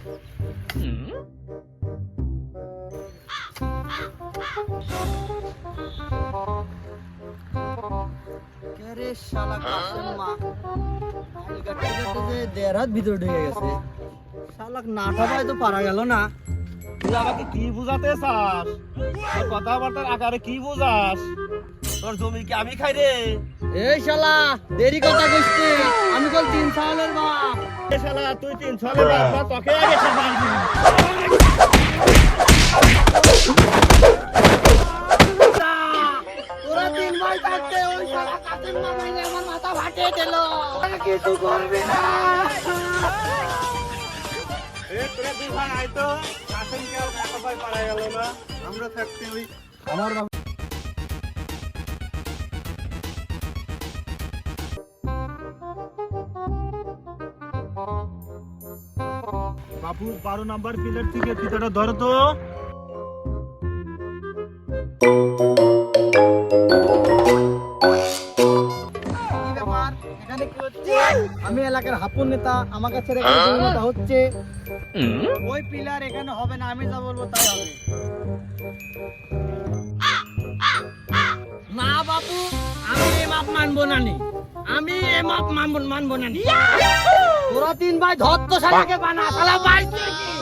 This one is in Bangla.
আরে শালা কাসেম মা আই গাটে গাটে যে দেরাত ভিতর ঢুকে গেছে শালাক নাটা ভাই তো পারা গেল না। তুই আমাকে কি বুঝাতে চাস? তোর কথাবার্তার আকারে কি বুঝাস? তোর জমি কি আমি খাই রে? এই শালা দেরি কথা কইছিস, আমি কল 3 সালের বাপ। এ শালা তুই 3 সালের বাপ না, তোকে আগে খাবার দিবি। তোরা 3 ভাই থাকতে ওই শালা কাসেম মা মাইনে আমার মাথা ফাটিয়ে দিল। কিছু করবি না। এ তোরা দুই ভাই আই তো, কাসেমকে আর একা ভাই পারা গেল না। আমরা থাকতে ওই আমার বাপ বাবু 12 নাম্বার পিলার থেকে ফিতাটা ধরো তো। কি ব্যাপার এখানে কি হচ্ছে? আমি এলাকার হাপুন নেতা, আমার কাছে এখানে নেতা হচ্ছে। ওই পিলার এখানে হবে না, আমি যা বলবো তাই হবে। না বাবু, আমি এই মাপ মানবো না নি, আমি এই মাপ মানবো না নি। তোরা 3 ভাই ধর তো শালাকে বানা, শালা বাইছে কি?